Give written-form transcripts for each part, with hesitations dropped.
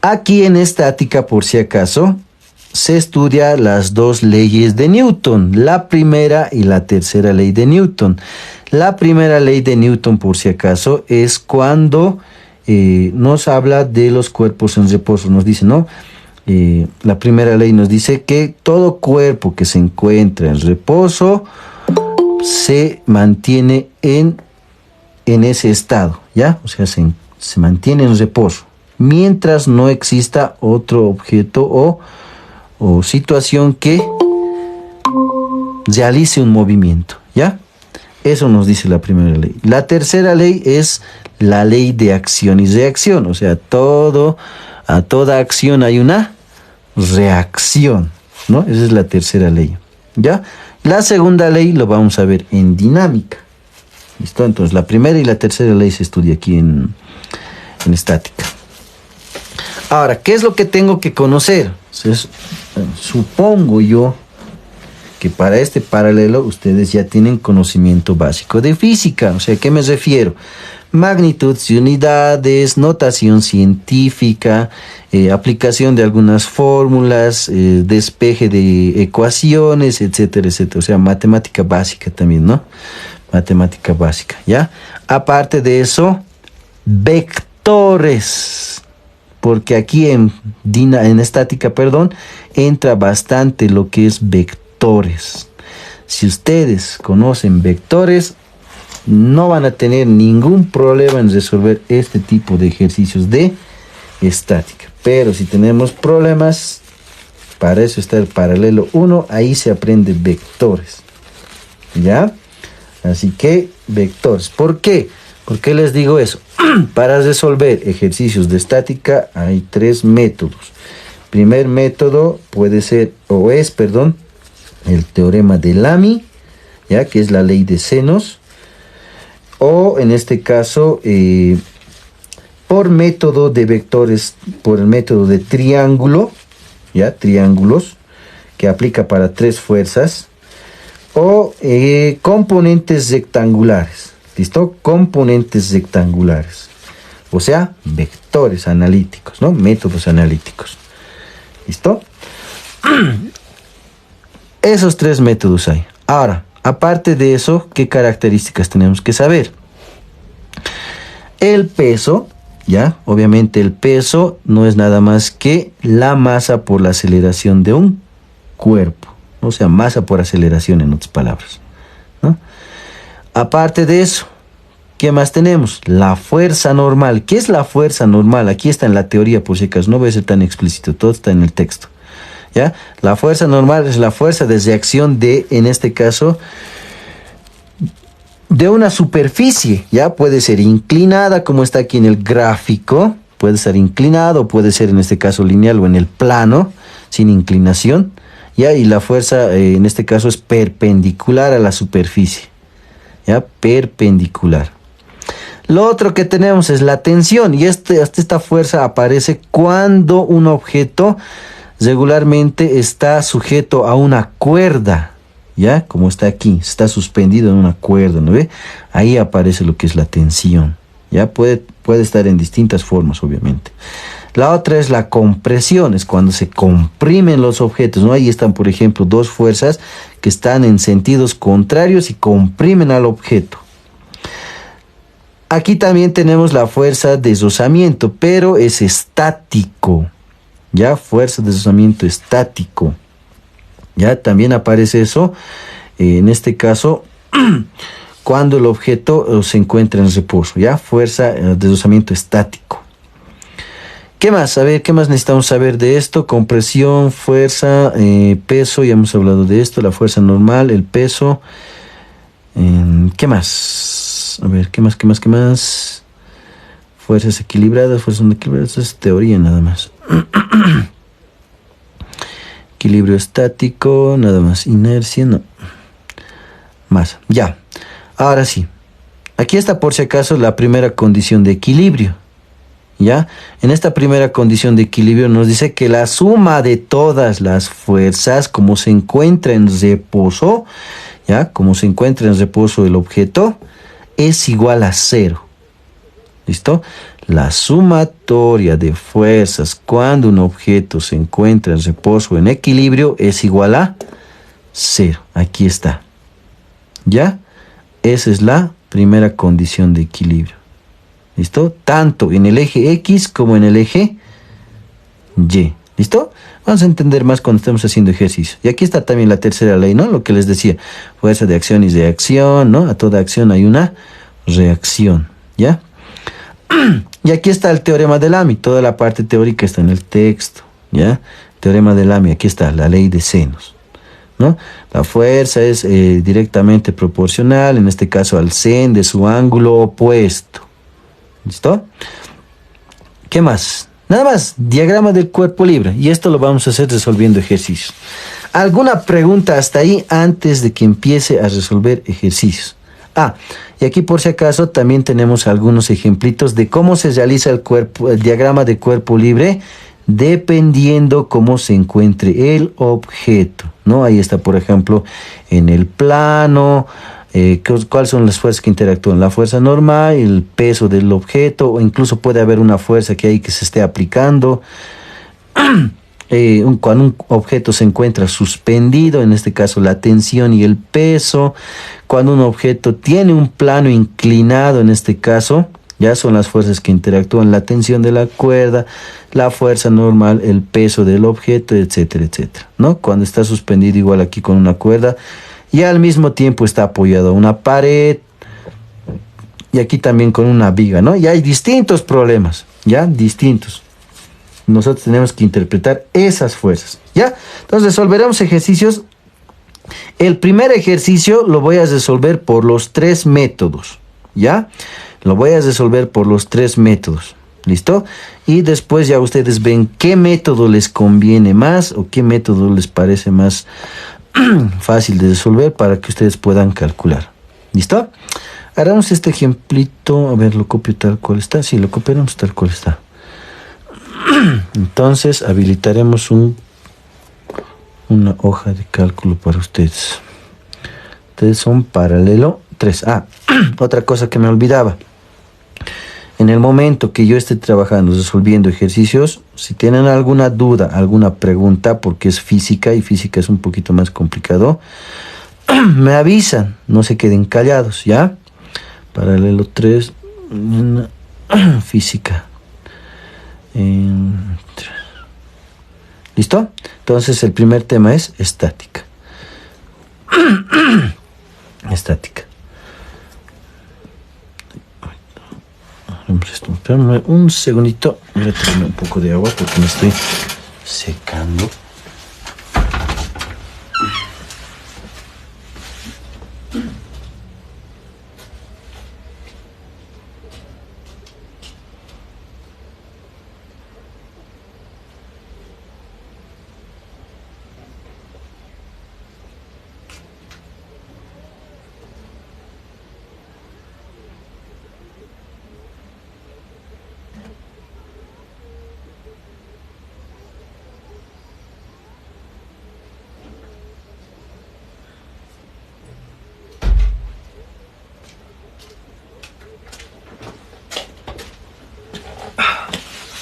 Aquí en estática, por si acaso, se estudia las dos leyes de Newton, la primera y la tercera ley de Newton. La primera ley de Newton, por si acaso, es cuando nos habla de los cuerpos en reposo. Nos dice, ¿no? La primera ley nos dice que todo cuerpo que se encuentra en reposo se mantiene en ese estado, ¿ya? O sea, se mantiene en reposo, mientras no exista otro objeto o situación que realice un movimiento, ¿ya? Eso nos dice la primera ley. La tercera ley es la ley de acción y reacción, o sea, a toda acción hay una reacción, ¿no? Esa es la tercera ley, ¿ya? La segunda ley lo vamos a ver en dinámica. ¿Listo? Entonces, la primera y la tercera ley se estudia aquí en estática. Ahora, ¿qué es lo que tengo que conocer? Entonces, supongo yo que para este paralelo ustedes ya tienen conocimiento básico de física. O sea, ¿a qué me refiero? Magnitud de unidades, notación científica, aplicación de algunas fórmulas, despeje de ecuaciones, etcétera, etcétera. O sea, matemática básica también, ¿no? Matemática básica, ¿ya? Aparte de eso, vectores. Porque aquí en estática, entra bastante lo que es vectores. Si ustedes conocen vectores, no van a tener ningún problema en resolver este tipo de ejercicios de estática. Pero si tenemos problemas, para eso está el paralelo 1, ahí se aprende vectores, ¿ya? Así que vectores. ¿Por qué? ¿Por qué les digo eso? Para resolver ejercicios de estática hay tres métodos. Primer método es el teorema de Lamy, ¿ya? Que es la ley de senos. O en este caso, por método de vectores, por el método de triángulo, ¿ya? Triángulos, que aplica para tres fuerzas. O componentes rectangulares. ¿Listo? Componentes rectangulares. O sea, vectores analíticos, ¿no? Métodos analíticos. ¿Listo? Esos tres métodos hay. Ahora, aparte de eso, ¿qué características tenemos que saber? El peso, ¿ya? Obviamente el peso no es nada más que la masa por la aceleración de un cuerpo. O sea, masa por aceleración, en otras palabras, ¿no? Aparte de eso, ¿qué más tenemos? La fuerza normal. ¿Qué es la fuerza normal? Aquí está en la teoría, por si acaso. No voy a ser tan explícito, todo está en el texto, ¿ya? La fuerza normal es la fuerza de reacción en este caso, de una superficie, ¿ya? Puede ser inclinada, como está aquí en el gráfico. Puede ser inclinado, puede ser en este caso lineal o en el plano, sin inclinación, ¿ya? Y la fuerza en este caso es perpendicular a la superficie, ¿ya? Perpendicular. Lo otro que tenemos es la tensión, y esta fuerza aparece cuando un objeto regularmente está sujeto a una cuerda, ¿ya? Como está aquí, está suspendido en una cuerda, ¿no ve? Ahí aparece lo que es la tensión, ¿ya? Puede estar en distintas formas, obviamente. La otra es la compresión, es cuando se comprimen los objetos, ¿no? Ahí están, por ejemplo, dos fuerzas que están en sentidos contrarios y comprimen al objeto. Aquí también tenemos la fuerza de deslizamiento, pero es estático, ¿ya? Fuerza de deslizamiento estático, ¿ya? También aparece eso, en este caso, cuando el objeto se encuentra en reposo, ¿ya? Fuerza de deslizamiento estático. ¿Qué más? A ver, ¿qué más necesitamos saber de esto? Compresión, fuerza, peso, ya hemos hablado de esto, la fuerza normal, el peso. ¿Qué más? A ver, ¿qué más? Fuerzas equilibradas, fuerzas no equilibradas, eso es teoría nada más. Equilibrio estático, nada más. Inercia, no. Más, ya. Ahora sí. Aquí está por si acaso la primera condición de equilibrio, ¿ya? En esta primera condición de equilibrio nos dice que la suma de todas las fuerzas, como se encuentra en reposo, ¿ya? Como se encuentra en reposo el objeto, es igual a 0. ¿Listo? La sumatoria de fuerzas cuando un objeto se encuentra en reposo o en equilibrio es igual a 0. Aquí está. ¿Ya? Esa es la primera condición de equilibrio. ¿Listo? Tanto en el eje X como en el eje Y. ¿Listo? Vamos a entender más cuando estemos haciendo ejercicio. Y aquí está también la tercera ley, ¿no? Lo que les decía. Fuerza de acción y reacción, ¿no? A toda acción hay una reacción. ¿Ya? Y aquí está el teorema de Lamy. Toda la parte teórica está en el texto. ¿Ya? Teorema de Lamy. Aquí está la ley de senos, ¿no? La fuerza es directamente proporcional, en este caso al sen de su ángulo opuesto. ¿Listo? ¿Qué más? Nada más, diagrama del cuerpo libre. Y esto lo vamos a hacer resolviendo ejercicios. ¿Alguna pregunta hasta ahí antes de que empiece a resolver ejercicios? Y aquí por si acaso también tenemos algunos ejemplitos de cómo se realiza el diagrama de cuerpo libre dependiendo cómo se encuentre el objeto, ¿no? Ahí está, por ejemplo, en el plano, cuáles son las fuerzas que interactúan, la fuerza normal, el peso del objeto, o incluso puede haber una fuerza que hay que se esté aplicando. Cuando un objeto se encuentra suspendido, en este caso la tensión y el peso. Cuando un objeto tiene un plano inclinado, en este caso, ya son las fuerzas que interactúan, la tensión de la cuerda, la fuerza normal, el peso del objeto, etcétera, etcétera, ¿no? Cuando está suspendido igual aquí con una cuerda y al mismo tiempo está apoyado a una pared y aquí también con una viga, ¿no? Y hay distintos problemas, ¿ya? Distintos. Nosotros tenemos que interpretar esas fuerzas, ¿ya? Entonces resolveremos ejercicios. El primer ejercicio lo voy a resolver por los 3 métodos, ¿ya? Lo voy a resolver por los 3 métodos, ¿listo? Y después ya ustedes ven qué método les conviene más o qué método les parece más fácil de resolver para que ustedes puedan calcular, ¿listo? Hagamos este ejemplito, a ver, lo copio tal cual está, sí, lo copiamos tal cual está. Entonces habilitaremos una hoja de cálculo para ustedes. Ustedes son paralelo 3. Otra cosa que me olvidaba. En el momento que yo esté trabajando, resolviendo ejercicios, si tienen alguna duda, alguna pregunta, porque es física y física es un poquito más complicado, me avisan, no se queden callados, ¿ya? Paralelo 3, física. ¿Listo? Entonces el primer tema es estática. Estática. Espérame un segundito. Voy a tomarme un poco de agua porque me estoy secando.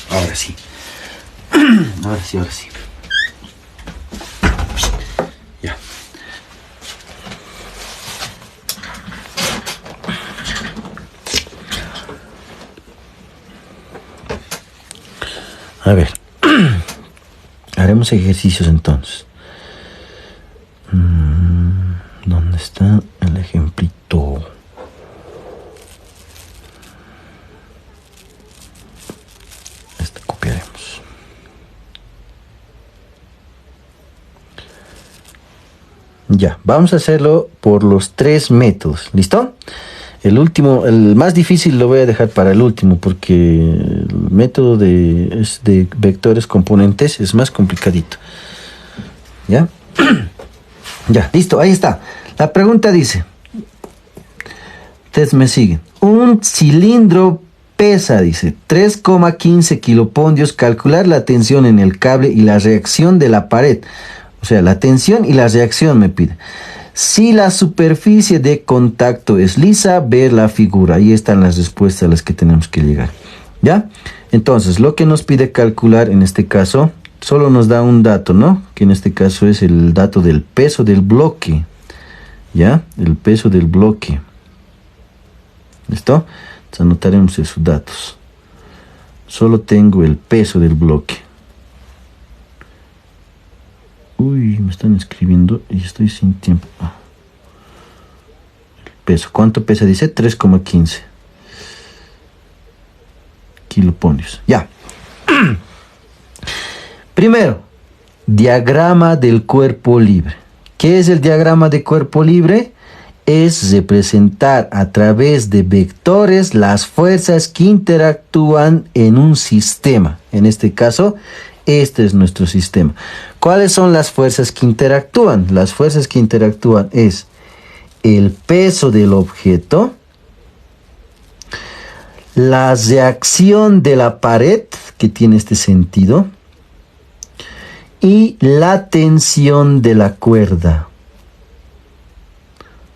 Ahora sí. Ahora sí. Ya. A ver. Haremos ejercicios entonces. ¿Dónde está el ejemplito? Copiaremos. Ya, vamos a hacerlo por los 3 métodos, ¿listo? El último, el más difícil lo voy a dejar para el último porque el método de vectores componentes es más complicadito. ¿Ya? Ya, listo, ahí está. La pregunta dice, ustedes me siguen. Un cilindro pesa, dice, 3,15 kilopondios. Calcular la tensión en el cable y la reacción de la pared. O sea, la tensión y la reacción me pide. Si la superficie de contacto es lisa, ver la figura. Ahí están las respuestas a las que tenemos que llegar. ¿Ya? Entonces, lo que nos pide calcular en este caso, solo nos da un dato, ¿no? Que en este caso es el dato del peso del bloque. ¿Ya? El peso del bloque. ¿Listo? Entonces anotaremos esos datos. Solo tengo el peso del bloque. Uy, me están escribiendo y estoy sin tiempo. El peso. ¿Cuánto pesa? Dice 3,15 kiloponios. Ya. Primero, diagrama del cuerpo libre. ¿Qué es el diagrama de cuerpo libre? Es representar a través de vectores las fuerzas que interactúan en un sistema. En este caso, este es nuestro sistema. ¿Cuáles son las fuerzas que interactúan? Las fuerzas que interactúan es el peso del objeto, la reacción de la pared, que tiene este sentido, y la tensión de la cuerda.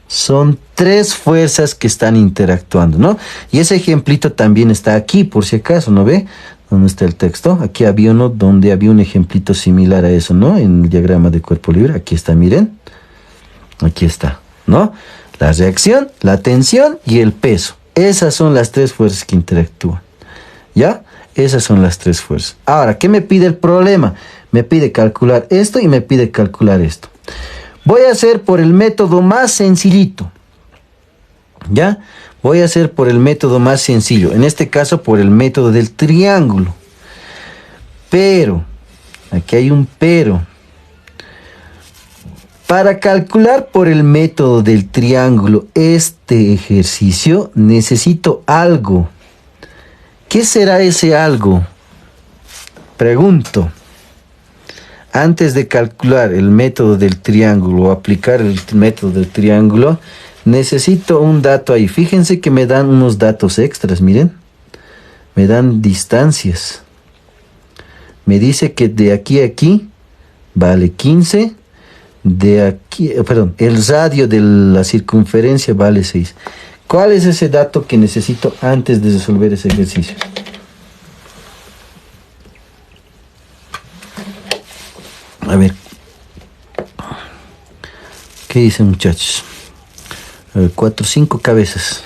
Son tres fuerzas que están interactuando, ¿no? Y ese ejemplito también está aquí, por si acaso, ¿no ve? ¿Dónde está el texto? Aquí había uno donde había un ejemplito similar a eso, ¿no? En el diagrama de cuerpo libre. Aquí está, miren. Aquí está, ¿no? La reacción, la tensión y el peso. Esas son las tres fuerzas que interactúan. ¿Ya? Esas son las tres fuerzas. Ahora, ¿qué me pide el problema? Me pide calcular esto y me pide calcular esto. Voy a hacer por el método más sencillito. ¿Ya? Voy a hacer por el método más sencillo. En este caso, por el método del triángulo. Pero, aquí hay un pero. Para calcular por el método del triángulo este ejercicio, necesito algo. ¿Qué será ese algo? Pregunto. Antes de calcular el método del triángulo o aplicar el método del triángulo, necesito un dato ahí. Fíjense que me dan unos datos extras, miren. Me dan distancias. Me dice que de aquí a aquí vale 15. De aquí, perdón, el radio de la circunferencia vale 6. ¿Cuál es ese dato que necesito antes de resolver ese ejercicio? A ver. ¿Qué dicen, muchachos? A ver, 4, 5 cabezas.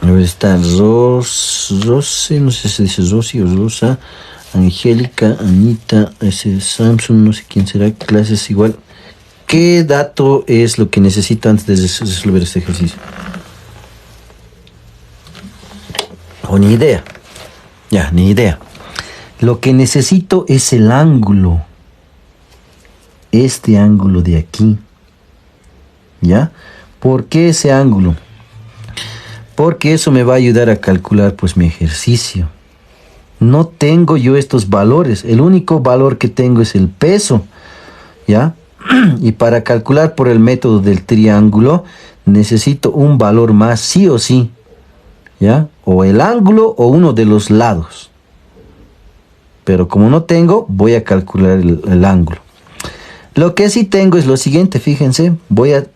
A ver, está Rose, no sé si se dice Rosy o Rosa, Angélica, Anita, ese Samsung, no sé quién será, clases igual. ¿Qué dato es lo que necesito antes de resolver este ejercicio? O ni idea. Ya, ni idea. Lo que necesito es el ángulo. Este ángulo de aquí. ¿Ya? ¿Por qué ese ángulo? Porque eso me va a ayudar a calcular pues mi ejercicio. No tengo yo estos valores. El único valor que tengo es el peso. ¿Ya? Y para calcular por el método del triángulo necesito un valor más sí o sí. ¿Ya? O el ángulo o uno de los lados. Pero como no tengo, voy a calcular el ángulo. Lo que sí tengo es lo siguiente, fíjense.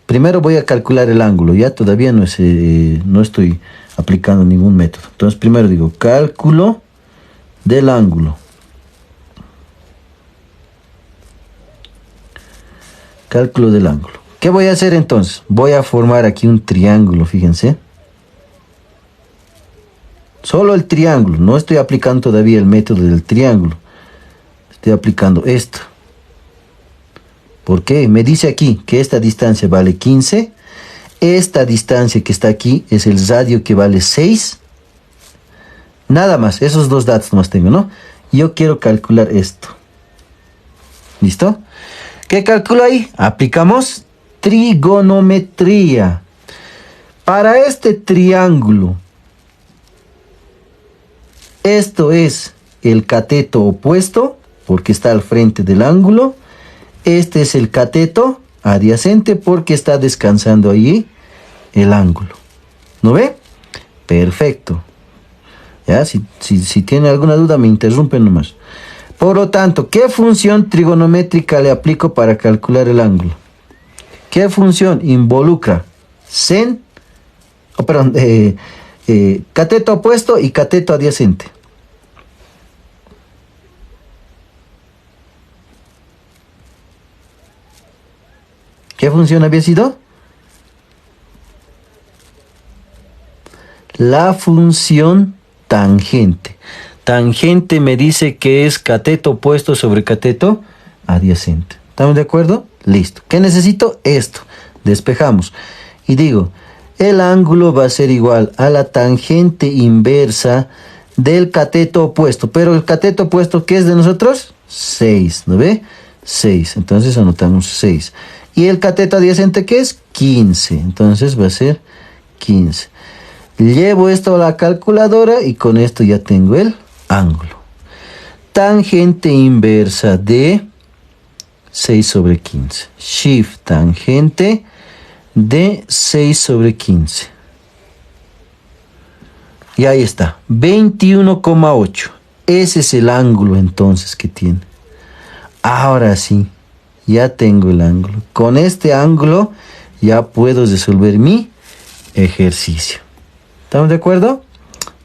Primero voy a calcular el ángulo. Ya todavía no estoy aplicando ningún método. Entonces primero digo cálculo del ángulo. Cálculo del ángulo. ¿Qué voy a hacer entonces? Voy a formar aquí un triángulo, fíjense. Solo el triángulo. No estoy aplicando todavía el método del triángulo. Estoy aplicando esto. ¿Por qué? Me dice aquí que esta distancia vale 15. Esta distancia que está aquí es el radio que vale 6. Nada más. Esos dos datos nomás tengo, ¿no? Yo quiero calcular esto. ¿Listo? ¿Qué calculo ahí? Aplicamos trigonometría. Para este triángulo, esto es el cateto opuesto, porque está al frente del ángulo. Este es el cateto adyacente, porque está descansando allí el ángulo. ¿No ve? Perfecto. Ya, si tiene alguna duda, me interrumpen nomás. Por lo tanto, ¿qué función trigonométrica le aplico para calcular el ángulo? ¿Qué función involucra cateto opuesto y cateto adyacente. ¿Qué función había sido? La función tangente. Tangente me dice que es cateto opuesto sobre cateto adyacente. ¿Estamos de acuerdo? Listo. ¿Qué necesito? Esto. Despejamos. Y digo, el ángulo va a ser igual a la tangente inversa del cateto opuesto. Pero el cateto opuesto, ¿qué es de nosotros? 6, ¿no ve? 6. Entonces anotamos 6. Y el cateto adyacente, ¿qué es? 15. Entonces va a ser 15. Llevo esto a la calculadora y con esto ya tengo el ángulo. Tangente inversa de 6 sobre 15. Shift tangente de 6 sobre 15. Y ahí está, 21,8. Ese es el ángulo entonces que tiene. Ahora sí, ya tengo el ángulo. Con este ángulo ya puedo resolver mi ejercicio. ¿Estamos de acuerdo?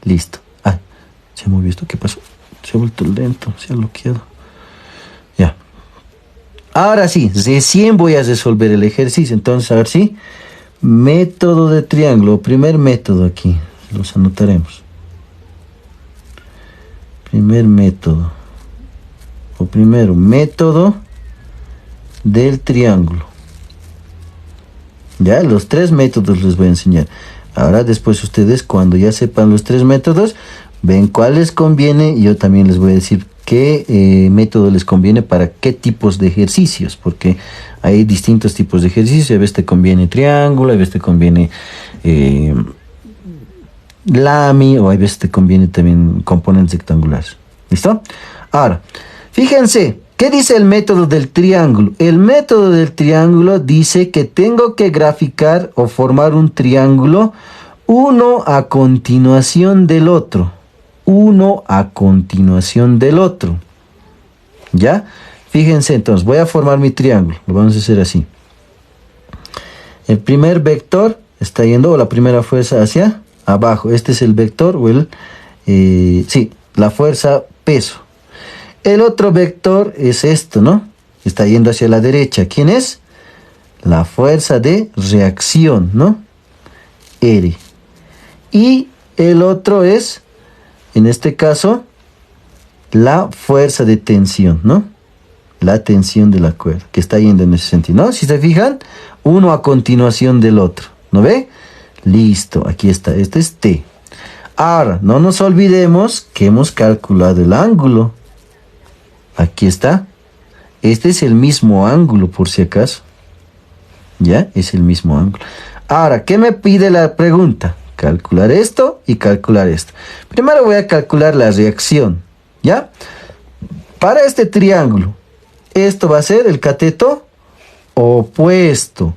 Listo. Ay, se movió esto. ¿Qué pasó? Se ha vuelto lento, se ha bloqueado. Ya. Ahora sí, recién voy a resolver el ejercicio. Entonces, a ver si. Método de triángulo. Primer método aquí. Los anotaremos. Primer método. O primero, método del triángulo. Ya, los 3 métodos les voy a enseñar. Ahora después ustedes, cuando ya sepan los 3 métodos, ven cuál les conviene. Yo también les voy a decir qué método les conviene para qué tipos de ejercicios, porque hay distintos tipos de ejercicios. A veces te conviene triángulo, a veces te conviene lami, o a veces te conviene también componentes rectangulares. ¿Listo? Ahora, fíjense, ¿qué dice el método del triángulo? El método del triángulo dice que tengo que graficar o formar un triángulo uno a continuación del otro. Uno a continuación del otro. ¿Ya? Fíjense entonces, voy a formar mi triángulo. Lo vamos a hacer así. El primer vector está yendo, o la primera fuerza hacia abajo. Este es el vector, o la fuerza peso. El otro vector es esto, ¿no? Está yendo hacia la derecha. ¿Quién es? La fuerza de reacción, ¿no? R. Y el otro es, en este caso, la fuerza de tensión, ¿no? La tensión de la cuerda, que está yendo en ese sentido, ¿no? Si se fijan, uno a continuación del otro, ¿no ve? Listo, aquí está, este es T. Ahora, no nos olvidemos que hemos calculado el ángulo. Aquí está. Este es el mismo ángulo, por si acaso. ¿Ya? Es el mismo ángulo. Ahora, ¿qué me pide la pregunta? Calcular esto y calcular esto. Primero voy a calcular la reacción. ¿Ya? Para este triángulo, esto va a ser el cateto opuesto.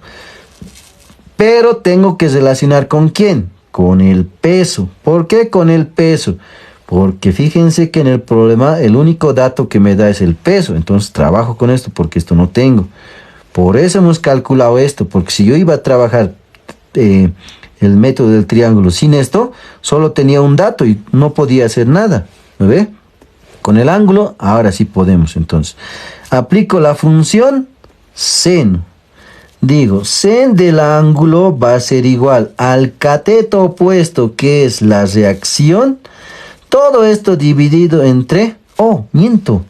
Pero tengo que relacionar ¿con quién? Con el peso. ¿Por qué con el peso? Porque fíjense que en el problema el único dato que me da es el peso. Entonces trabajo con esto porque esto no tengo. Por eso hemos calculado esto. Porque si yo iba a trabajar el método del triángulo sin esto, solo tenía un dato y no podía hacer nada. ¿Me ve? Con el ángulo, ahora sí podemos. Entonces, aplico la función seno. Digo, sen del ángulo va a ser igual al cateto opuesto, que es la reacción. Todo esto dividido entre... Oh, miento.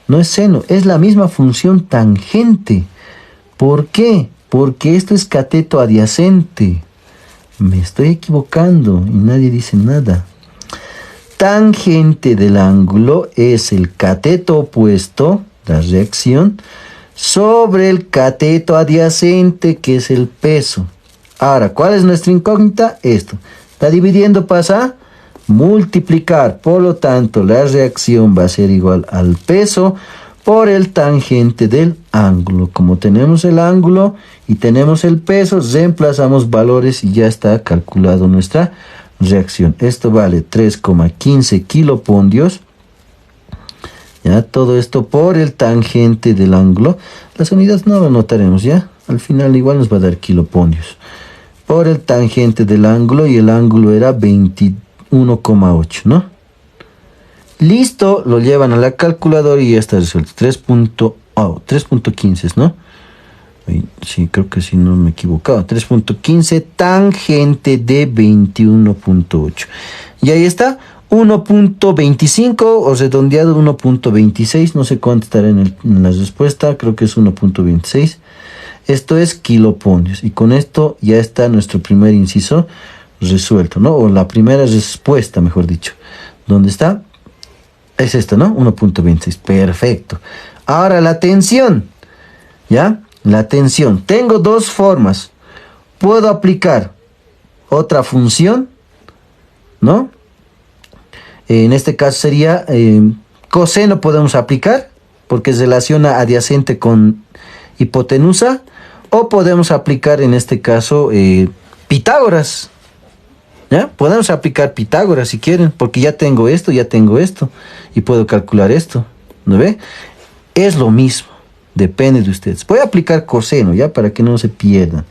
No es seno, es la misma función tangente. ¿Por qué? Porque esto es cateto adyacente. Me estoy equivocando y nadie dice nada. Tangente del ángulo es el cateto opuesto, la reacción, sobre el cateto adyacente, que es el peso. Ahora, ¿cuál es nuestra incógnita? Esto. Está dividiendo, pasa a multiplicar. Por lo tanto, la reacción va a ser igual al peso por el tangente del ángulo. Como tenemos el ángulo y tenemos el peso, reemplazamos valores y ya está calculado nuestra reacción. Esto vale 3,15 kilopondios. Ya, todo esto por el tangente del ángulo. Las unidades no lo notaremos, ¿ya? Al final igual nos va a dar kilopondios. por el tangente del ángulo, y el ángulo era 21,8, ¿no? Listo, lo llevan a la calculadora y ya está resuelto. 3.15, ¿no? Sí, creo que sí, no me he equivocado. 3.15 tangente de 21,8. Y ahí está, 1.25 o redondeado 1.26. No sé cuánto estará en la respuesta, creo que es 1.26. Esto es kiloponios. Y con esto ya está nuestro primer inciso resuelto, ¿no? O la primera respuesta, mejor dicho. ¿Dónde está? Es esta, ¿no? 1.26. Perfecto. Ahora la tensión. ¿Ya? La tensión. Tengo dos formas. Puedo aplicar otra función, ¿no? En este caso sería coseno podemos aplicar, porque relaciona adyacente con hipotenusa. O podemos aplicar en este caso Pitágoras. ¿Ya? Podemos aplicar Pitágoras si quieren, porque ya tengo esto y puedo calcular esto. ¿No ve? Es lo mismo, depende de ustedes. Voy a aplicar coseno, ya, para que no se pierdan.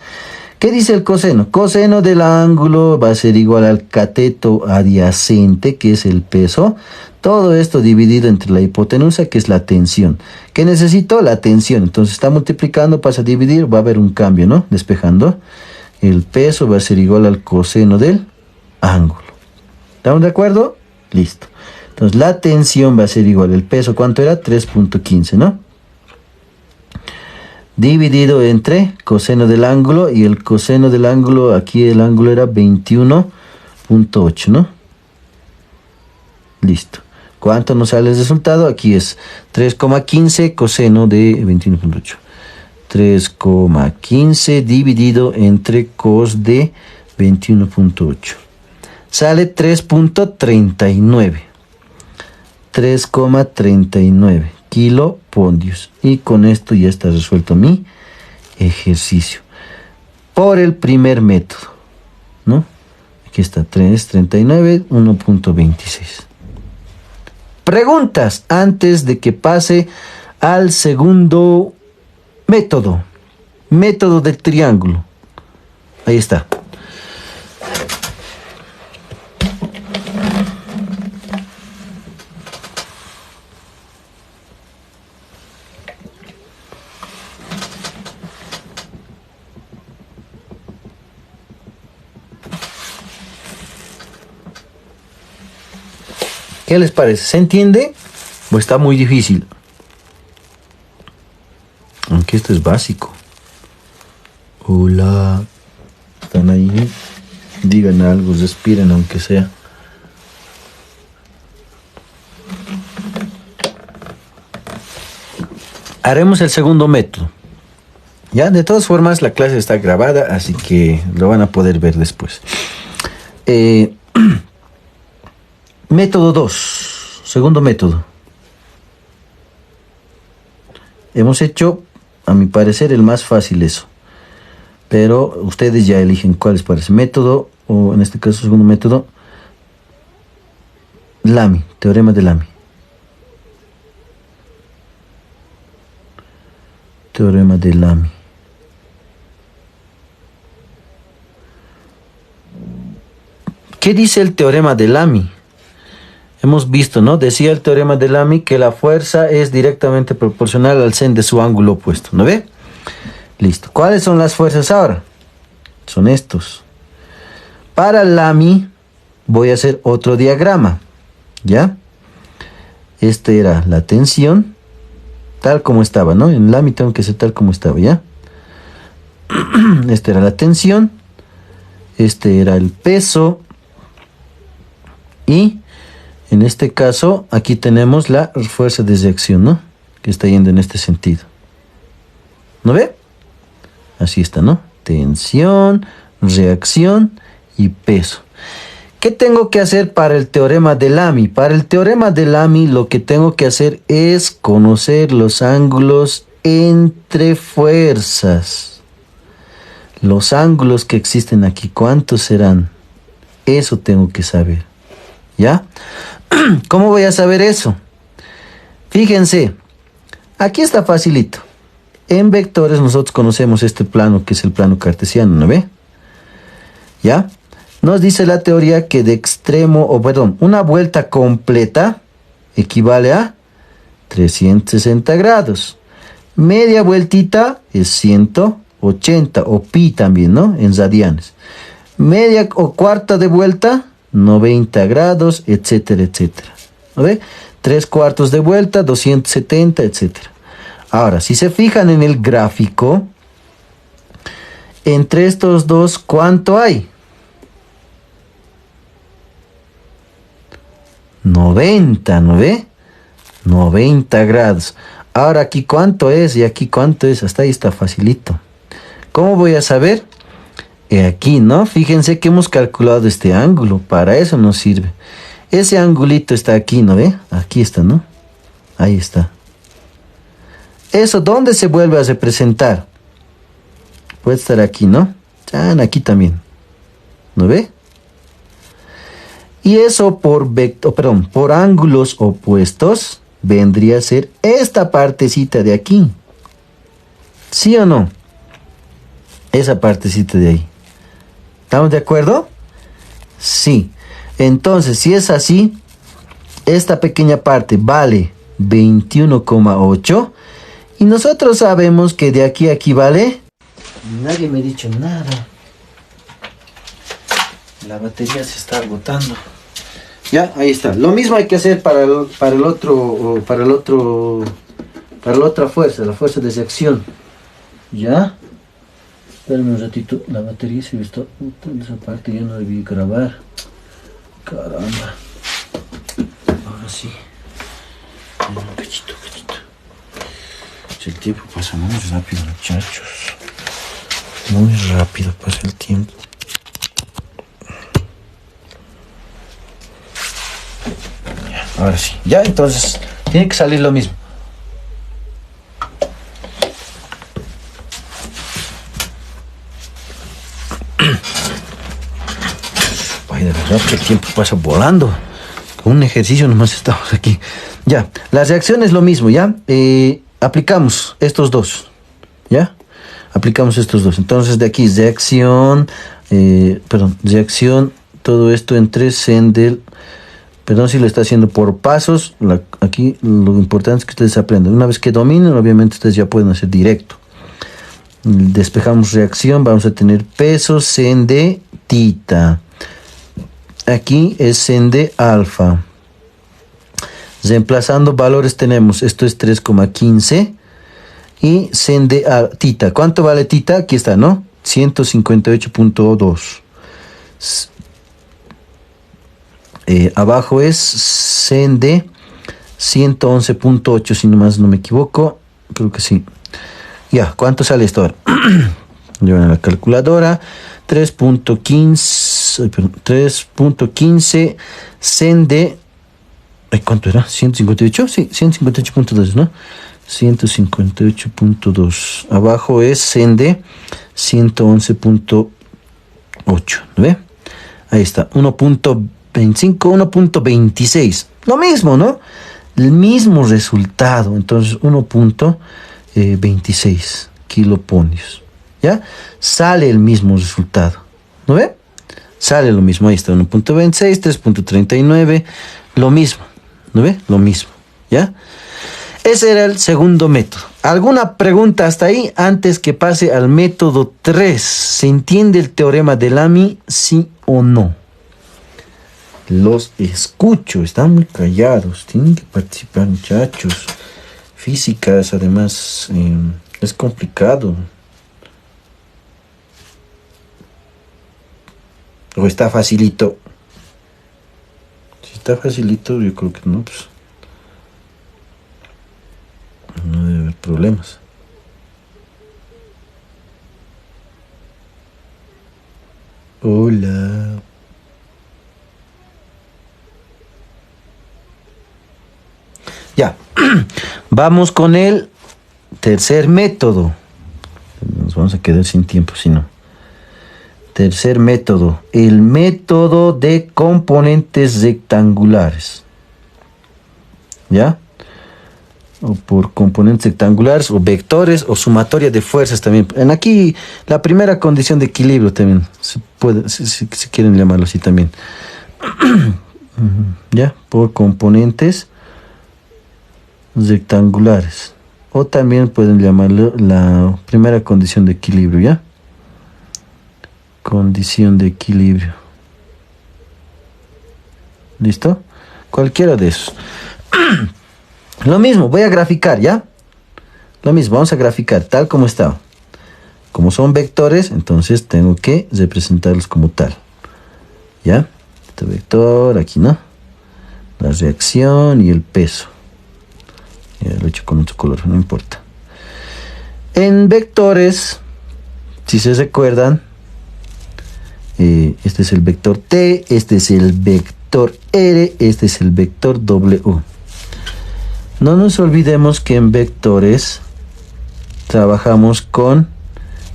¿Qué dice el coseno? Coseno del ángulo va a ser igual al cateto adyacente, que es el peso. Todo esto dividido entre la hipotenusa, que es la tensión. ¿Qué necesito? La tensión. Entonces está multiplicando, pasa a dividir, va a haber un cambio, ¿no? Despejando. El peso va a ser igual al coseno del ángulo. ¿Estamos de acuerdo? Listo. Entonces la tensión va a ser igual. El peso, ¿cuánto era? 3.15, ¿no? Dividido entre coseno del ángulo, y el coseno del ángulo, aquí el ángulo era 21.8, ¿no? Listo. ¿Cuánto nos sale el resultado? Aquí es 3,15 coseno de 21.8. 3,15 dividido entre cos de 21.8. Sale 3.39. 3,39 kiloponios. Y con esto ya está resuelto mi ejercicio. Por el primer método, ¿no? Aquí está 3,39, 1.26. Preguntas antes de que pase al segundo método. Método del triángulo. Ahí está. ¿Qué les parece? ¿Se entiende? ¿O está muy difícil? Aunque esto es básico. Hola. ¿Están ahí? Digan algo, respiren aunque sea. Haremos el segundo método. Ya, de todas formas la clase está grabada, así que lo van a poder ver después. Método 2, segundo método. Hemos hecho, a mi parecer, el más fácil eso. Pero ustedes ya eligen cuál les parece. Método, o en este caso segundo método, Lamy, teorema de Lamy. Teorema de Lamy. ¿Qué dice el teorema de Lamy? Hemos visto, ¿no? Decía el teorema de Lamy que la fuerza es directamente proporcional al sen de su ángulo opuesto, ¿no ve? Listo. ¿Cuáles son las fuerzas ahora? Son estos. Para Lamy voy a hacer otro diagrama, ¿ya? Este era la tensión, tal como estaba, ¿no? En Lamy tengo que hacer tal como estaba, ¿ya? Esta era la tensión, este era el peso, y en este caso aquí tenemos la fuerza de reacción, ¿no? Que está yendo en este sentido. ¿No ve? Así está, ¿no? Tensión, reacción y peso. ¿Qué tengo que hacer para el teorema de Lamy? Para el teorema de Lamy lo que tengo que hacer es conocer los ángulos entre fuerzas. Los ángulos que existen aquí, ¿cuántos serán? Eso tengo que saber. ¿Ya? ¿Cómo voy a saber eso? Fíjense, aquí está facilito. En vectores nosotros conocemos este plano que es el plano cartesiano, ¿no ve? ¿Ya? Nos dice la teoría que de extremo, o perdón, una vuelta completa equivale a 360 grados. Media vueltita es 180, o pi también, ¿no? En radianes. Media o cuarta de vuelta, 90 grados, etcétera, etcétera. ¿No ve? 3/4 de vuelta, 270, etcétera. Ahora, si se fijan en el gráfico, entre estos dos, ¿cuánto hay? 90, ¿no ve? 90 grados. Ahora aquí cuánto es y aquí cuánto es. Hasta ahí está facilito. ¿Cómo voy a saber? Aquí, ¿no? Fíjense que hemos calculado este ángulo. Para eso nos sirve. Ese angulito está aquí, ¿no ve? Aquí está, ¿no? Ahí está. ¿Eso dónde se vuelve a representar? Puede estar aquí, ¿no? Aquí también. ¿No ve? Y eso por ángulos opuestos vendría a ser esta partecita de aquí. ¿Sí o no? Esa partecita de ahí. ¿Estamos de acuerdo? Sí. Entonces, si es así, esta pequeña parte vale 21,8. Y nosotros sabemos que de aquí a aquí vale... Nadie me ha dicho nada. La batería se está agotando. Ya, ahí está. Lo mismo hay que hacer para la otra fuerza, la fuerza de reacción. ¿Ya? Espérame un ratito. La batería se está... Esa parte ya no debí grabar. Caramba. Ahora sí. Un cachito. El tiempo pasa muy rápido, muchachos. Muy rápido pasa el tiempo. Ahora sí, ya entonces tiene que salir lo mismo. Ay, de verdad que el tiempo pasa volando. Con un ejercicio nomás estamos aquí. Ya, la reacción es lo mismo, ¿ya? Aplicamos estos dos, ¿ya? Aplicamos estos dos. Entonces de aquí reacción, reacción, todo esto entre Sendel. Perdón si lo está haciendo por pasos. Aquí lo importante es que ustedes aprendan. Una vez que dominen, obviamente ustedes ya pueden hacer directo. Despejamos reacción. Vamos a tener peso sen de tita. Aquí es sen de alfa. Reemplazando valores tenemos. Esto es 3,15. Y sen de tita. ¿Cuánto vale tita? Aquí está, ¿no? 158.2. Abajo es sen de 111.8, si nomás no me equivoco. Creo que sí. Ya, ¿cuánto sale esto ahora? Llevan a la calculadora. 3.15 sen de... ¿Cuánto era? ¿158? Sí, 158.2, ¿no? 158.2. Abajo es sen de 111.8. ¿No ve? Ahí está. 1.25, 1.26. Lo mismo, ¿no? El mismo resultado. Entonces, 1.26 kiloponios. ¿Ya? Sale el mismo resultado. ¿No ve? Sale lo mismo. Ahí está. 1.26, 3.39. Lo mismo. ¿No ve? Lo mismo. ¿Ya? Ese era el segundo método. ¿Alguna pregunta hasta ahí antes que pase al método 3? ¿Se entiende el teorema de Lamy? ¿Sí o no? Los escucho, están muy callados. Tienen que participar, muchachos. Físicas, además, es complicado. ¿O está facilito? Si está facilito, yo creo que no, pues no debe haber problemas. Hola. Ya, vamos con el tercer método. Nos vamos a quedar sin tiempo, si no. Tercer método, el método de componentes rectangulares. ¿Ya? o por componentes rectangulares, o vectores, o sumatoria de fuerzas también. En aquí, la primera condición de equilibrio también, se puede, si quieren llamarlo así también. Ya, por componentes rectangulares. O también pueden llamarlo la primera condición de equilibrio, ¿ya? Condición de equilibrio. ¿Listo? Cualquiera de esos. Lo mismo, voy a graficar, ¿ya? Lo mismo, vamos a graficar tal como está. Como son vectores, entonces tengo que representarlos como tal. ¿Ya? Este vector, aquí, ¿no? La reacción y el peso. Ya lo he hecho con otro color, no importa. En vectores, si se recuerdan, este es el vector T, este es el vector R, este es el vector W. No nos olvidemos que en vectores trabajamos con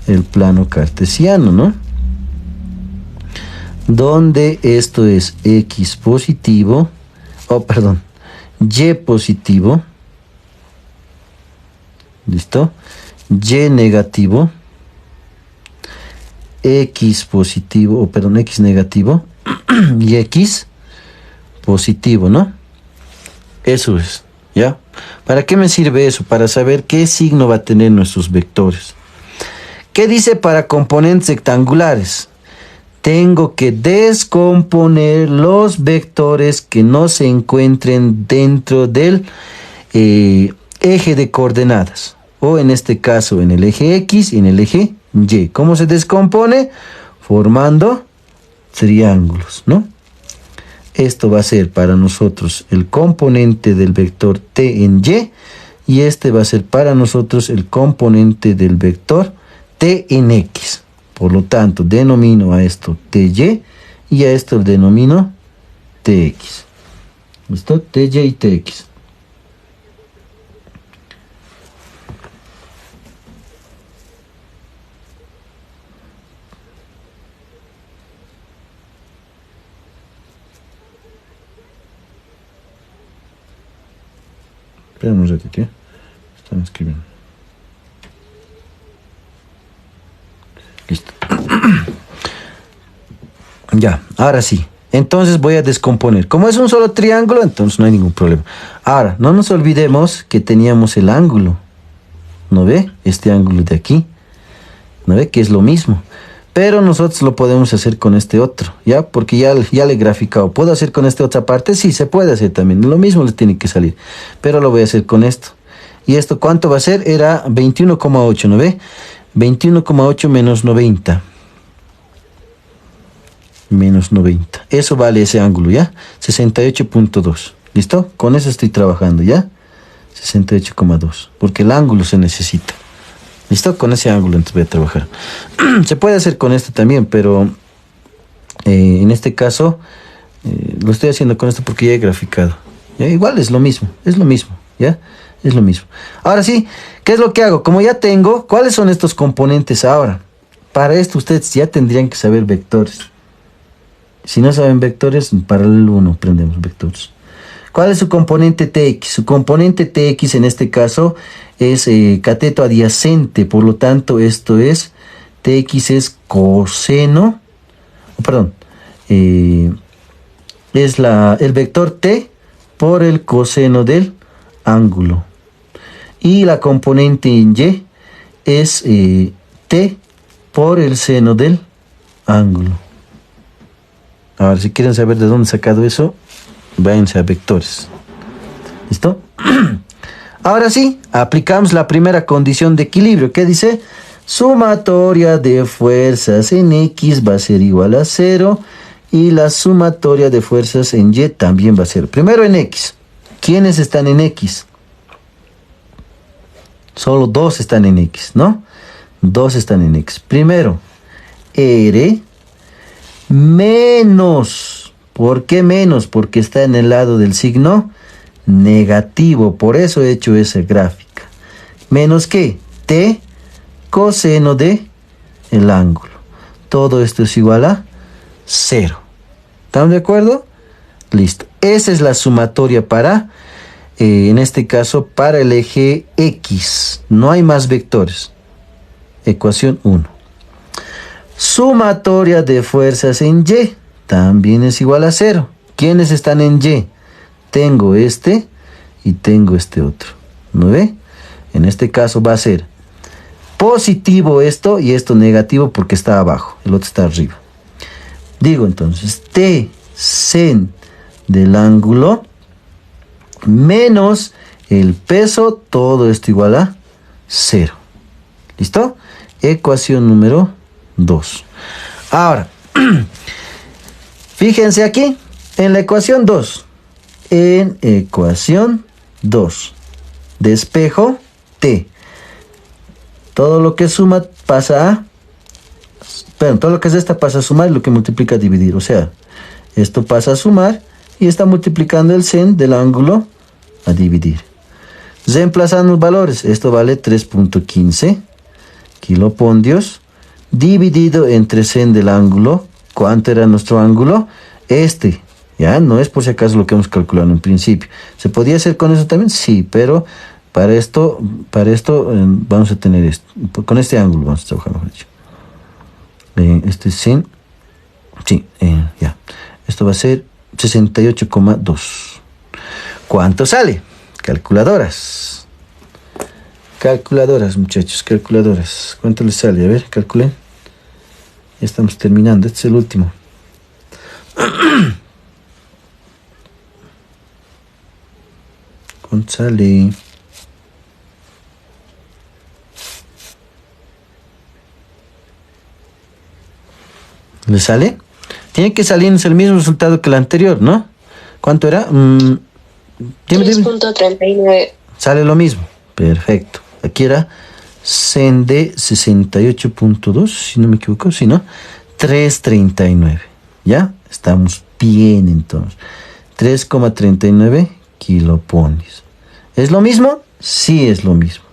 el plano cartesiano, ¿no? Donde esto es X positivo, Y positivo, ¿listo? Y negativo, X positivo, X negativo, y X positivo, ¿no? Eso es, ¿ya? ¿Para qué me sirve eso? Para saber qué signo va a tener nuestros vectores. ¿Qué dice para componentes rectangulares? Tengo que descomponer los vectores que no se encuentren dentro del eje de coordenadas. O en este caso en el eje X y en el eje Y. ¿Cómo se descompone? Formando triángulos, ¿no? Esto va a ser para nosotros el componente del vector T en Y este va a ser para nosotros el componente del vector T en X. Por lo tanto, denomino a esto TY y a esto denomino TX. ¿Listo? TY y TX. Espera un ratito, ¿eh? Están escribiendo. Listo. Ya, ahora sí. Entonces voy a descomponer. Como es un solo triángulo, entonces no hay ningún problema. Ahora, no nos olvidemos que teníamos el ángulo. ¿No ve? Este ángulo de aquí. ¿No ve? Que es lo mismo. Pero nosotros lo podemos hacer con este otro, ¿ya? Porque ya le he graficado. ¿Puedo hacer con esta otra parte? Sí, se puede hacer también. Lo mismo le tiene que salir. Pero lo voy a hacer con esto. ¿Y esto cuánto va a ser? Era 21,8, ¿no ve? 21,8 menos 90. Menos 90. Eso vale ese ángulo, ¿ya? 68,2. ¿Listo? Con eso estoy trabajando, ¿ya? 68,2. Porque el ángulo se necesita. ¿Listo? Con ese ángulo entonces voy a trabajar. Se puede hacer con esto también, pero en este caso lo estoy haciendo con esto porque ya he graficado. ¿Ya? Igual es lo mismo, ¿ya? Es lo mismo. Ahora sí, ¿qué es lo que hago? Como ya tengo, ¿cuáles son estos componentes ahora? Para esto ustedes ya tendrían que saber vectores. Si no saben vectores, en paralelo 1 aprendemos vectores. ¿Cuál es su componente TX? Su componente TX en este caso es cateto adyacente, por lo tanto esto es, TX es coseno, es el vector T por el coseno del ángulo. Y la componente en Y es T por el seno del ángulo. Ahora, si quieren saber de dónde he sacado eso, váyanse a vectores. ¿Listo? Ahora sí, aplicamos la primera condición de equilibrio. ¿Qué dice? Sumatoria de fuerzas en X va a ser igual a 0. Y la sumatoria de fuerzas en Y también va a ser. Primero en X. ¿Quiénes están en X? Solo 2 están en X, ¿no? 2 están en X. Primero, R menos. ¿Por qué menos? Porque está en el lado del signo negativo. Por eso he hecho esa gráfica. ¿Menos qué? T coseno de el ángulo. Todo esto es igual a 0. ¿Estamos de acuerdo? Listo. Esa es la sumatoria para en este caso para el eje X. No hay más vectores. Ecuación 1. Sumatoria de fuerzas en Y también es igual a 0. ¿Quiénes están en Y? Tengo este y tengo este otro. ¿No ve? En este caso va a ser positivo esto y esto negativo porque está abajo. El otro está arriba. Digo entonces, T sen del ángulo menos el peso, todo esto igual a 0. ¿Listo? Ecuación número 2. Ahora, fíjense aquí, en la ecuación 2. En ecuación 2. Despejo T. Todo lo que suma pasa a... Perdón, todo lo que es esta pasa a sumar y lo que multiplica a dividir. O sea, esto pasa a sumar y está multiplicando el sen del ángulo a dividir. Reemplazando los valores. Esto vale 3.15 kilopondios dividido entre sen del ángulo. ¿Cuánto era nuestro ángulo? Este. Ya, no es por si acaso lo que hemos calculado en principio. ¿Se podía hacer con eso también? Sí, pero para esto vamos a tener esto. Con este ángulo vamos a trabajar, mejor dicho. Este sin. Sí, ya. Esto va a ser 68,2. ¿Cuánto sale? Calculadoras. Calculadoras, muchachos, calculadoras. ¿Cuánto les sale? A ver, calculen. Ya estamos terminando. Este es el último. ¿Cuánto sale? ¿Le sale? Tiene que salirnos el mismo resultado que el anterior, ¿no? ¿Cuánto era? 3.39. Sale lo mismo. Perfecto. Aquí era sen de 68.2, si no me equivoco, si no, 3.39. ¿Ya? Estamos bien entonces. 3,39 kiloponios. ¿Es lo mismo? Sí, es lo mismo.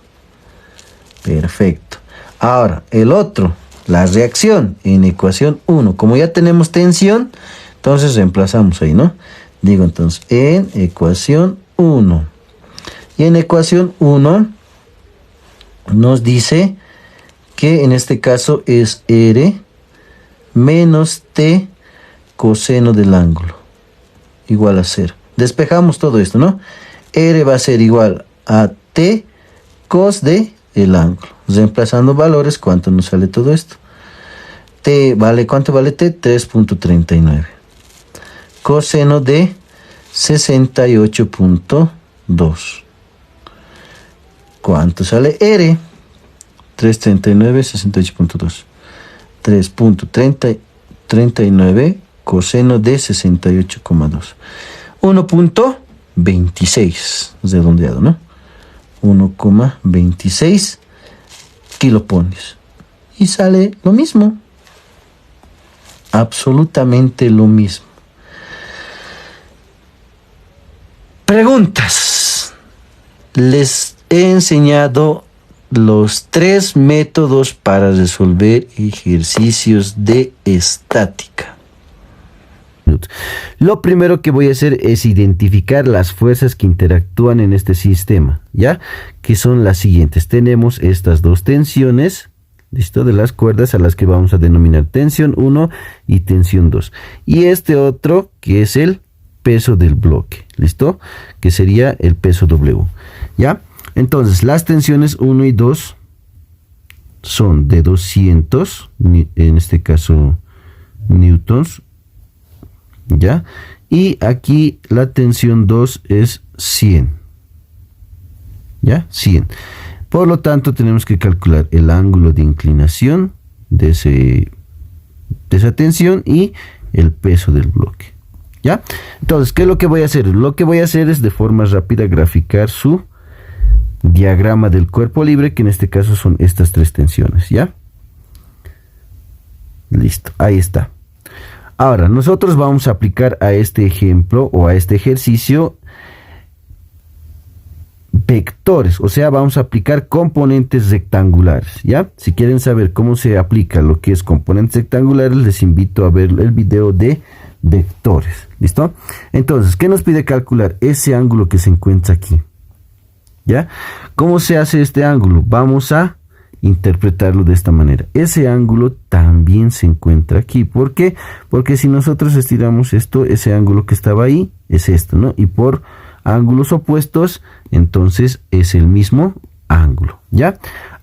Perfecto. Ahora, el otro, la reacción en ecuación 1. Como ya tenemos tensión, entonces reemplazamos ahí, ¿no? Digo entonces, en ecuación 1. Y en ecuación 1 nos dice que en este caso es R menos T coseno del ángulo igual a 0. Despejamos todo esto, ¿no? R va a ser igual a T cos de el ángulo. Reemplazando valores, ¿cuánto nos sale todo esto? T vale, ¿cuánto vale T? 3.39. Coseno de 68.2. ¿Cuánto sale R? 3.39, 68.2. 3.39 coseno de 68,2. 1.26, redondeado, ¿no? 1,26 kiloponios. Y sale lo mismo. Absolutamente lo mismo. Preguntas. Les he enseñado los 3 métodos para resolver ejercicios de estática. Lo primero que voy a hacer es identificar las fuerzas que interactúan en este sistema, ¿ya? Que son las siguientes. Tenemos estas dos tensiones, ¿listo? De las cuerdas a las que vamos a denominar tensión 1 y tensión 2. Y este otro que es el peso del bloque, ¿listo? Que sería el peso W, ¿ya? Entonces, las tensiones 1 y 2 son de 200, en este caso, newtons, ¿ya? Y aquí la tensión 2 es 100, ¿ya? 100. Por lo tanto, tenemos que calcular el ángulo de inclinación de esa tensión y el peso del bloque, ¿ya? Entonces, ¿qué es lo que voy a hacer? Lo que voy a hacer es de forma rápida graficar su diagrama del cuerpo libre, que en este caso son estas 3 tensiones, ¿ya? Listo, ahí está. Ahora, nosotros vamos a aplicar a este ejemplo o a este ejercicio vectores, o sea, vamos a aplicar componentes rectangulares, ¿ya? Si quieren saber cómo se aplica lo que es componentes rectangulares, les invito a ver el video de vectores. ¿Listo? Entonces, ¿qué nos pide calcular? Ese ángulo que se encuentra aquí. ¿Ya? ¿Cómo se hace este ángulo? Vamos a interpretarlo de esta manera. Ese ángulo también se encuentra aquí. ¿Por qué? Porque si nosotros estiramos esto, ese ángulo que estaba ahí es esto, ¿no? Y por ángulos opuestos, entonces es el mismo ángulo. ¿Ya?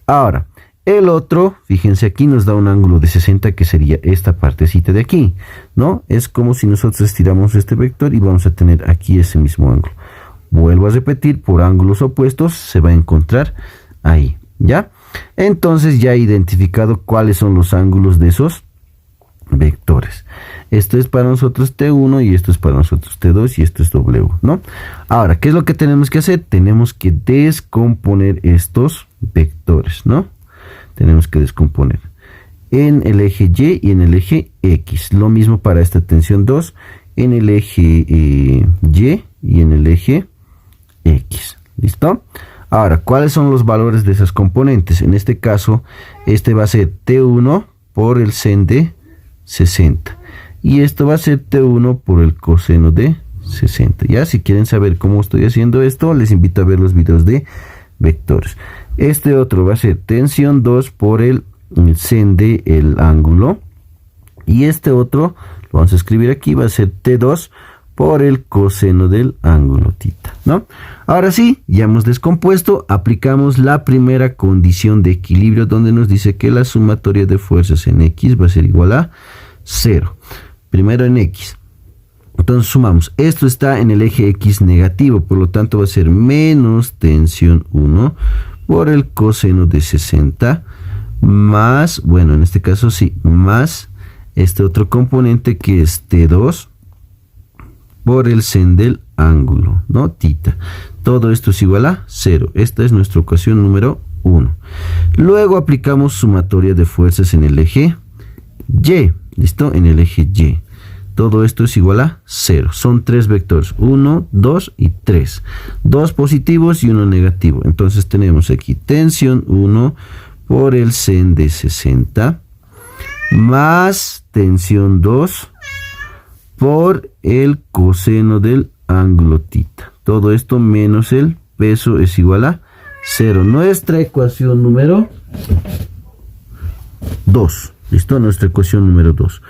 Ahora, el otro, fíjense, aquí nos da un ángulo de 60, que sería esta partecita de aquí, ¿no? Es como si nosotros estiramos este vector y vamos a tener aquí ese mismo ángulo. Vuelvo a repetir, por ángulos opuestos se va a encontrar ahí, ¿ya? Entonces ya he identificado cuáles son los ángulos de esos vectores. Esto es para nosotros T1 y esto es para nosotros T2 y esto es W, ¿no? Ahora, ¿qué es lo que tenemos que hacer? Tenemos que descomponer estos vectores, ¿no? Tenemos que descomponer en el eje Y y en el eje X. Lo mismo para esta tensión 2 en el eje Y y en el eje X. ¿Listo? Ahora, ¿cuáles son los valores de esas componentes? En este caso, este va a ser T1 por el sen de 60. Y esto va a ser T1 por el coseno de 60. Ya, si quieren saber cómo estoy haciendo esto, les invito a ver los videos de vectores. Este otro va a ser tensión 2 por el sen de el ángulo. Y este otro, lo vamos a escribir aquí, va a ser T2 por el coseno del ángulo θ, ¿no? Ahora sí, ya hemos descompuesto, aplicamos la primera condición de equilibrio, donde nos dice que la sumatoria de fuerzas en X va a ser igual a 0. Primero en X. Entonces sumamos. Esto está en el eje X negativo, por lo tanto va a ser menos tensión 1 por el coseno de 60 más, bueno, en este caso sí, más este otro componente que es T2 por el sen del ángulo, ¿no? Θ. Todo esto es igual a 0. Esta es nuestra ecuación número 1. Luego aplicamos sumatoria de fuerzas en el eje Y. ¿Listo? En el eje Y. Todo esto es igual a 0. Son 3 vectores. 1, 2 y 3. 2 positivos y 1 negativo. Entonces tenemos aquí tensión 1 por el sen de 60 más tensión 2 por el coseno del ángulo θ. Todo esto menos el peso es igual a 0. Nuestra ecuación número 2. ¿Listo? Nuestra ecuación número 2.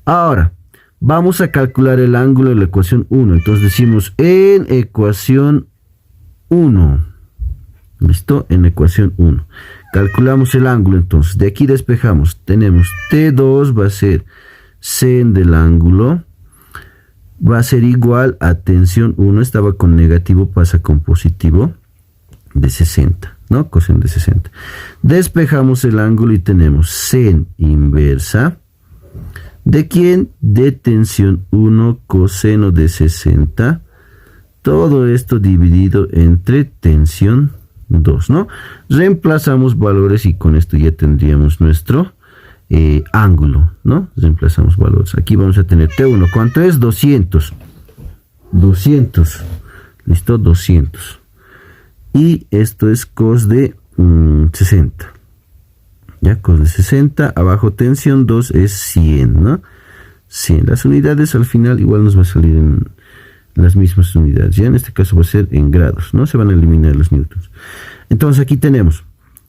Ahora, vamos a calcular el ángulo de la ecuación 1. Entonces decimos en ecuación 1. ¿Listo? En ecuación 1. Calculamos el ángulo entonces. De aquí despejamos. Tenemos T2 va a ser sen del ángulo. Va a ser igual a tensión 1. Estaba con negativo, pasa con positivo. De 60. ¿No? Coseno de 60. Despejamos el ángulo y tenemos sen inversa. ¿De quién? De tensión 1 coseno de 60. Todo esto dividido entre tensión 2, ¿no? Reemplazamos valores y con esto ya tendríamos nuestro ángulo, ¿no? Reemplazamos valores. Aquí vamos a tener T1. ¿Cuánto es? 200. 200. ¿Listo? 200. Y esto es cos de 60. Ya, cos de 60. Abajo tensión 2 es 100, ¿no? 100. Las unidades al final igual nos va a salir en las mismas unidades. Ya en este caso va a ser en grados, ¿no? Se van a eliminar los newtons. Entonces aquí tenemos.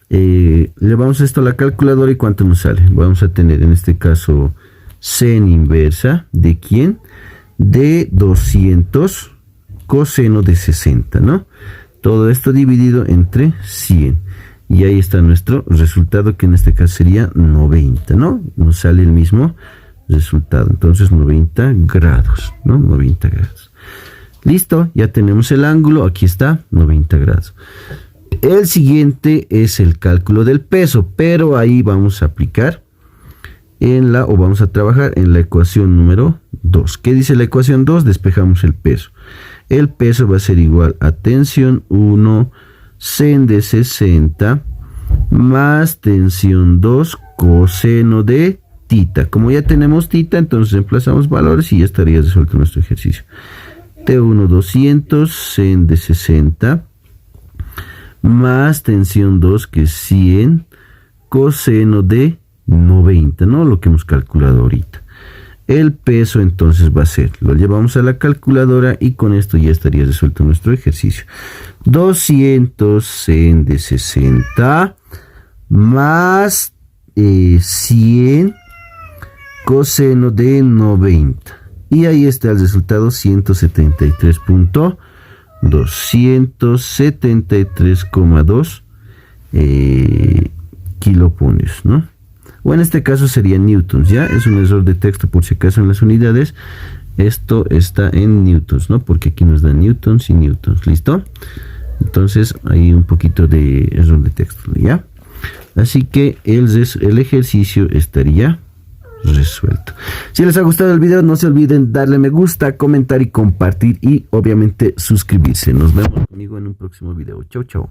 Llevamos esto a la calculadora y ¿cuánto nos sale? Vamos a tener en este caso sen inversa. ¿De quién? De 200 coseno de 60, ¿no? Todo esto dividido entre 100. Y ahí está nuestro resultado, que en este caso sería 90, ¿no? Nos sale el mismo resultado. Entonces 90 grados, ¿no? 90 grados. Listo, ya tenemos el ángulo. Aquí está, 90 grados. El siguiente es el cálculo del peso, pero ahí vamos a aplicar vamos a trabajar en la ecuación número 2. ¿Qué dice la ecuación 2? Despejamos el peso. El peso va a ser igual a tensión 1 sen de 60 más tensión 2 coseno de θ. Como ya tenemos θ, entonces reemplazamos valores y ya estaría resuelto nuestro ejercicio. T1 200 sen de 60 más tensión 2 que es 100 coseno de 90, ¿no? Lo que hemos calculado ahorita. El peso entonces va a ser, lo llevamos a la calculadora y con esto ya estaría resuelto nuestro ejercicio. 200 en de 60 más 100 coseno de 90. Y ahí está el resultado, 273.2 kiloponios, ¿no? O en este caso sería newtons, ¿ya? Es un error de texto por si acaso en las unidades. Esto está en newtons, ¿no? Porque aquí nos dan newtons y newtons, ¿listo? Entonces hay un poquito de error de texto, ¿ya? Así que el ejercicio estaría resuelto. Si les ha gustado el video, no se olviden darle me gusta, comentar y compartir y obviamente suscribirse. Nos vemos conmigo en un próximo video. Chau, chau.